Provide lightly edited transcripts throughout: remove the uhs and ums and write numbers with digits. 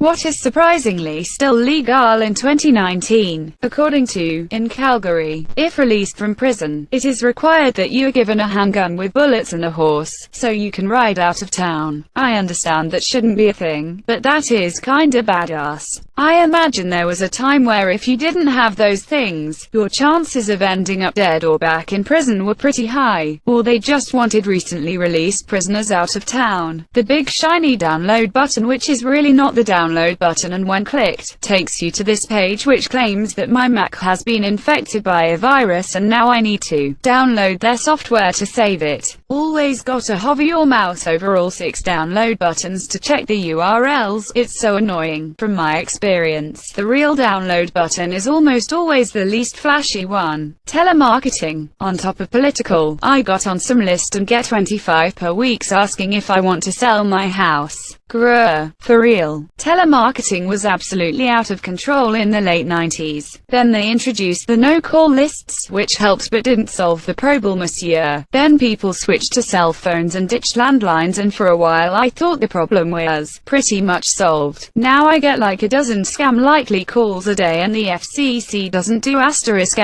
what is surprisingly still legal in 2019. According to, in Calgary, if released from prison, it is required that you are given a handgun with bullets and a horse, so you can ride out of town. I understand that shouldn't be a thing, but that is kinda badass. I imagine there was a time where if you didn't have those things, your chances of ending up dead or back in prison were pretty high, or they just wanted recently released prisoners out of town. The big shiny download button, which is really not the download button and when clicked, takes you to this page which claims that my Mac has been infected by a virus and now I need to download their software to save it. Always gotta hover your mouse over all 6 download buttons to check the URLs, it's so annoying. From my experience, the real download button is almost always the least flashy one. Telemarketing. On top of political, I got on some list and get 25 per weeks asking if I want to sell my house. Grr. For real. Telemarketing was absolutely out of control in the late 90s. Then they introduced the no-call lists, which helped but didn't solve the problem, monsieur. Then people switched to cell phones and ditched landlines, and for a while I thought the problem was pretty much solved. Now I get like a dozen scam-likely calls a day and the FCC doesn't do asterisk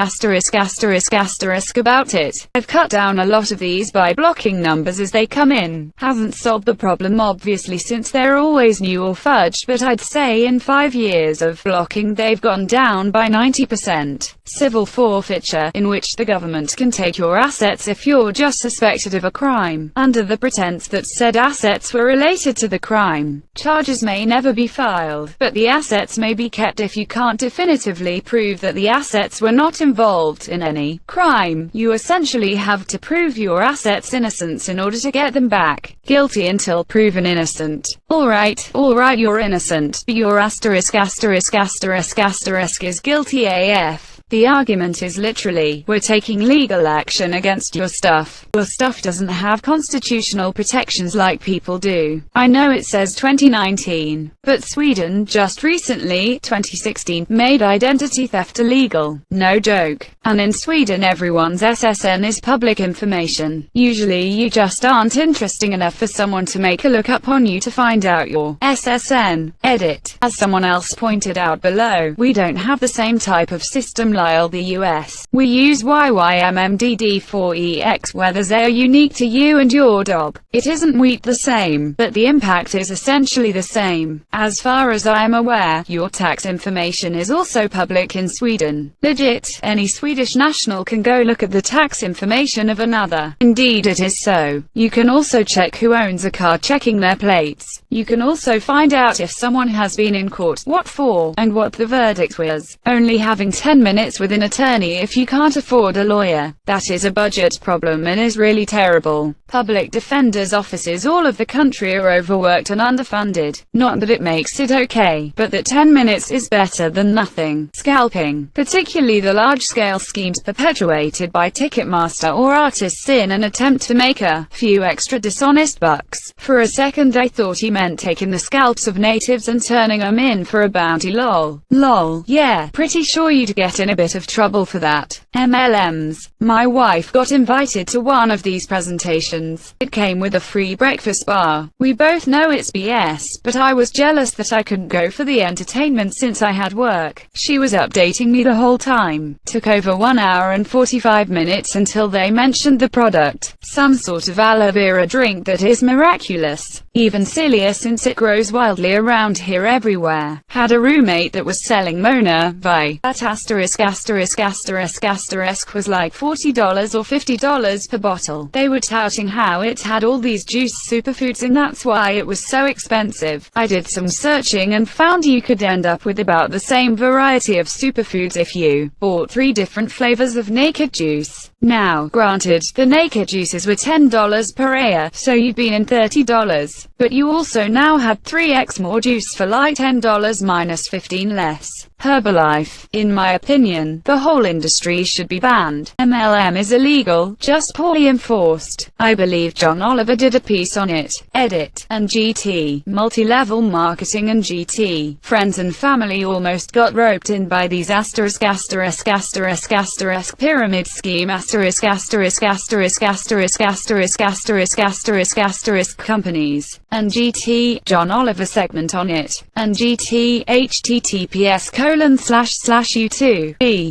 about it. I've cut down a lot of these by blocking numbers as they come in. Hasn't solved the problem obviously, since they're always new or fudged, but I'd say in 5 years of blocking they've gone down by 90%. Civil forfeiture, in which the government can take your assets if you're just suspected of a crime, under the pretense that said assets were related to the crime. Charges may never be filed, but the assets may be kept if you can't definitively prove that the assets were not involved in any crime. You essentially have to prove your assets' innocence in order to get them back. Guilty until proven innocent. Alright, you're innocent, but your asterisk is guilty AF. The argument is literally, we're taking legal action against your stuff. Your stuff doesn't have constitutional protections like people do. I know it says 2019, but Sweden just recently, 2016, made identity theft illegal. No joke. And in Sweden everyone's SSN is public information. Usually you just aren't interesting enough for someone to make a look up on you to find out your SSN. Edit. As someone else pointed out below, we don't have the same type of system like the US. We use YYMMDD4EX where they are unique to you and your dog. It isn't wheat the same, but the impact is essentially the same. As far as I am aware, your tax information is also public in Sweden. Legit, any Swedish national can go look at the tax information of another. Indeed it is so. You can also check who owns a car checking their plates. You can also find out if someone has been in court, what for, and what the verdict was. Only having 10 minutes with an attorney if you can't afford a lawyer. That is a budget problem and is really terrible. Public defenders' offices all over the country are overworked and underfunded. Not that it makes it okay, but that 10 minutes is better than nothing. Scalping, particularly the large-scale schemes perpetuated by Ticketmaster or artists in an attempt to make a few extra dishonest bucks. For a second I thought he meant taking the scalps of natives and turning them in for a bounty. Lol. Yeah, pretty sure you'd get in a bit of trouble for that. MLMs. My wife got invited to one of these presentations. It came with a free breakfast bar. We both know it's BS, but I was jealous that I couldn't go for the entertainment since I had work. She was updating me the whole time. Took over 1 hour and 45 minutes until they mentioned the product. Some sort of aloe vera drink that is miraculous. Even sillier since it grows wildly around here everywhere. Had a roommate that was selling Mona Vi. That asterisk was like $40 or $50 per bottle. They were touting how it had all these juice superfoods and that's why it was so expensive. I did some searching and found you could end up with about the same variety of superfoods if you bought 3 different flavors of naked juice. Now, granted, the naked juices were $10 per AIA, so you'd been in $30, but you also now had 3x more juice for like $10 minus 15 less. Herbalife. In my opinion, the whole industry should be banned. MLM is illegal, just poorly enforced. I believe John Oliver did a piece on it. Edit. And GT. Multi-level marketing and GT. Friends and family almost got roped in by these pyramid scheme companies. And GT. John Oliver segment on it. And GT. https://u2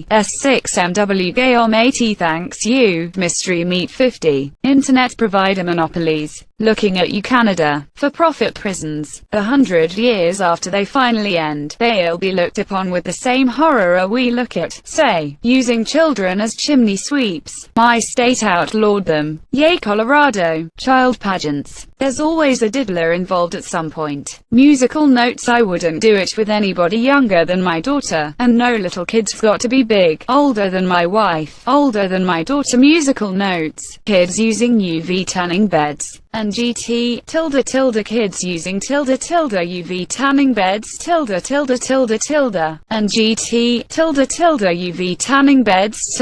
s6mw gayom 80 thanks you, Mystery Meat 50. Internet provider monopolies. Looking at you Canada. For-profit prisons. 100 years after they finally end, they'll be looked upon with the same horror we look at, say, using children as chimney sweeps. My state outlawed them. Yay Colorado. Child pageants. There's always a diddler involved at some point. Musical notes. I wouldn't do it with anybody younger than my daughter. And no little kids got to be big. Older than my wife. Older than my daughter. Musical notes. Kids using UV tanning beds. And GT, kids using UV tanning beds, and GT, UV tanning beds,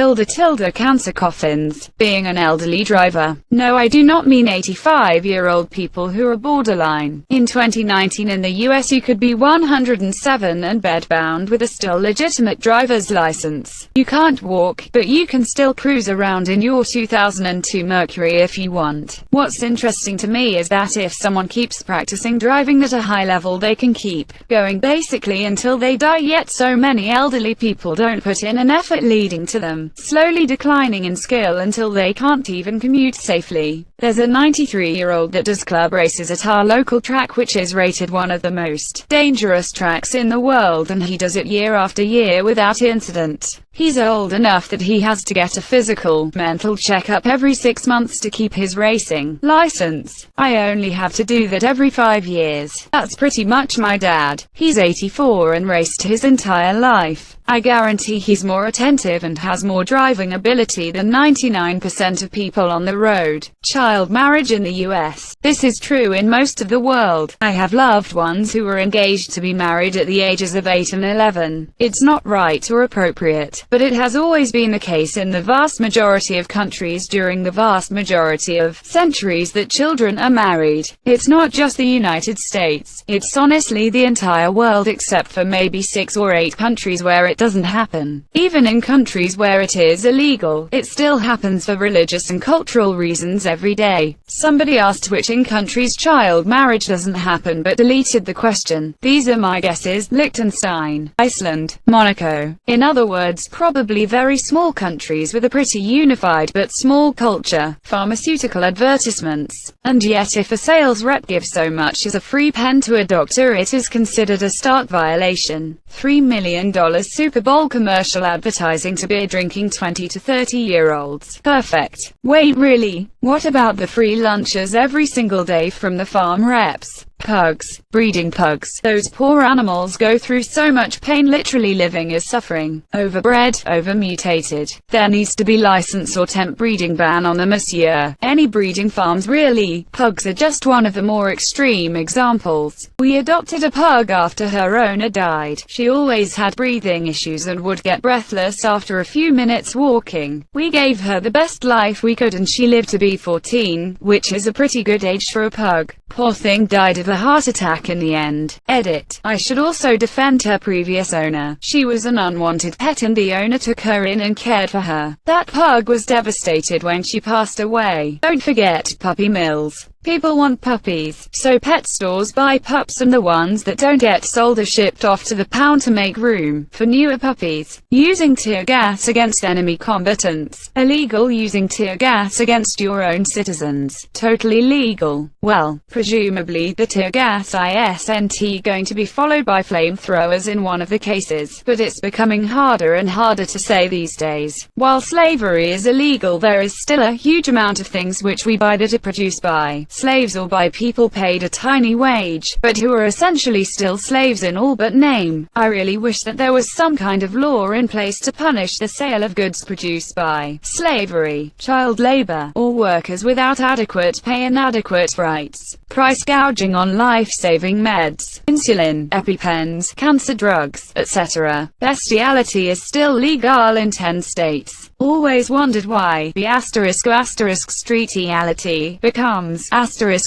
cancer coffins, being an elderly driver. No, I do not mean 85-year-old people who are borderline. In 2019 in the US you could be 107 and bedbound with a still legitimate driver's license. You can't walk, but you can still cruise around in your 2002 Mercury if you want. What's interesting to me is that if someone keeps practicing driving at a high level they can keep going basically until they die, yet so many elderly people don't put in an effort, leading to them slowly declining in skill until they can't even commute safely. There's a 93-year-old that does club races at our local track, which is rated one of the most dangerous tracks in the world, and he does it year after year without incident. He's old enough that he has to get a physical, mental checkup every 6 months to keep his racing license. I only have to do that every 5 years. That's pretty much my dad. He's 84 and raced his entire life. I guarantee he's more attentive and has more driving ability than 99% of people on the road. Child marriage in the US. This is true in most of the world. I have loved ones who were engaged to be married at the ages of 8 and 11. It's not right or appropriate, but it has always been the case in the vast majority of countries during the vast majority of centuries that children are married. It's not just the United States. It's honestly the entire world except for maybe 6 or 8 countries where it doesn't happen. Even in countries where it is illegal, it still happens for religious and cultural reasons every day. Somebody asked which in countries child marriage doesn't happen but deleted the question. These are my guesses: Liechtenstein, Iceland, Monaco. In other words, probably very small countries with a pretty unified but small culture. Pharmaceutical advertisements. And yet if a sales rep gives so much as a free pen to a doctor, it is considered a stark violation. $3 million Super Bowl commercial advertising to beer-drinking 20 to 30-year-olds. Perfect. Wait, really? What about the free lunches every single day from the farm reps? Pugs. Breeding pugs. Those poor animals go through so much pain, literally living as suffering. Overbred, overmutated. There needs to be license or temp breeding ban on them, monsieur. Any breeding farms really. Pugs are just one of the more extreme examples. We adopted a pug after her owner died. She always had breathing issues and would get breathless after a few minutes walking. We gave her the best life we could and she lived to be 14, which is a pretty good age for a pug. Poor thing died of a heart attack in the end. Edit. I should also defend her previous owner. She was an unwanted pet and the owner took her in and cared for her. That pug was devastated when she passed away. Don't forget puppy mills. People want puppies, so pet stores buy pups and the ones that don't get sold are shipped off to the pound to make room for newer puppies. Using tear gas against enemy combatants. Illegal. Using tear gas against your own citizens. Totally legal. Well, presumably the tear gas isn't going to be followed by flamethrowers in one of the cases, but it's becoming harder and harder to say these days. While slavery is illegal, there is still a huge amount of things which we buy that are produced by slaves or by people paid a tiny wage, but who are essentially still slaves in all but name. I really wish that there was some kind of law in place to punish the sale of goods produced by slavery, child labor, or workers without adequate pay and adequate rights. Price gouging on life-saving meds, insulin, EpiPens, cancer drugs, etc. Bestiality is still legal in 10 states. Always wondered why the streetiality becomes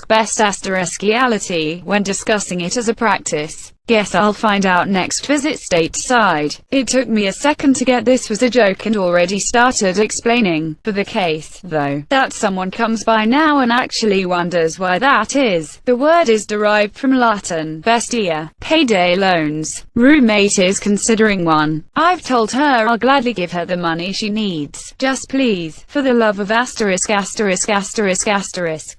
best*reality when discussing it as a practice. Guess I'll find out next visit stateside. It took me a second to get this was a joke and already started explaining. For the case, though, that someone comes by now and actually wonders why that is. The word is derived from Latin, bestia, payday loans. Roommate is considering one. I've told her I'll gladly give her the money she needs. Just please, for the love of ******,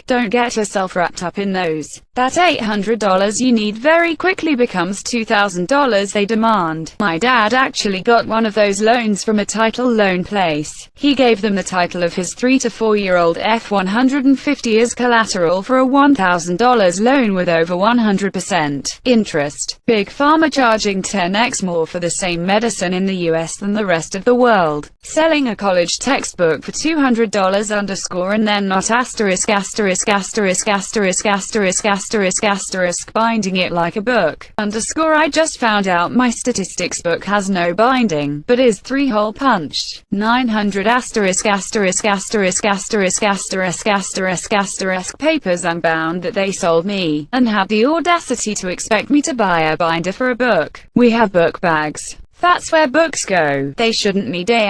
don't get yourself wrapped up in those. That $800 you need very quickly becomes $2,000 they demand. My dad actually got one of those loans from a title loan place. He gave them the title of his 3 to 4-year-old F-150 as collateral for a $1,000 loan with over 100% interest. Big Pharma charging 10x more for the same medicine in the US than the rest of the world. Selling a college textbook for $200 and then not binding it like a book. I just found out my statistics book has no binding, but is 3-hole punched. 900 papers unbound that they sold me, and had the audacity to expect me to buy a binder for a book. We have book bags. That's where books go. They shouldn't need a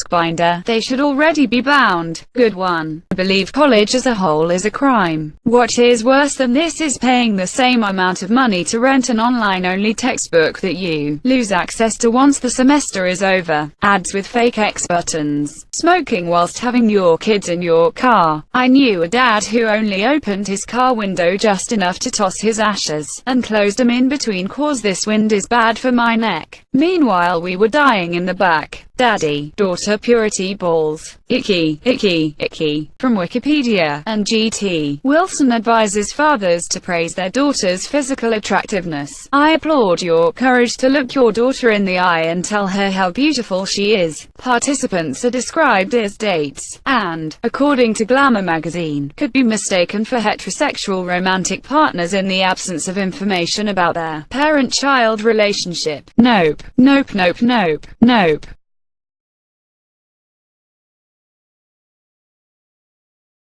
binder. They should already be bound. Good one. I believe college as a whole is a crime. What is worse than this is paying the same amount of money to rent an online-only textbook that you lose access to once the semester is over. Ads with fake X buttons. Smoking whilst having your kids in your car. I knew a dad who only opened his car window just enough to toss his ashes, and closed them in between cause this wind is bad for my neck. Meanwhile we were dying in the back. Daddy, daughter purity balls. Icky, icky, icky. From Wikipedia and GT. Wilson advises fathers to praise their daughter's physical attractiveness. I applaud your courage to look your daughter in the eye and tell her how beautiful she is. Participants are described as dates, and, according to Glamour magazine, could be mistaken for heterosexual romantic partners in the absence of information about their parent-child relationship. Nope, nope, nope, nope, nope.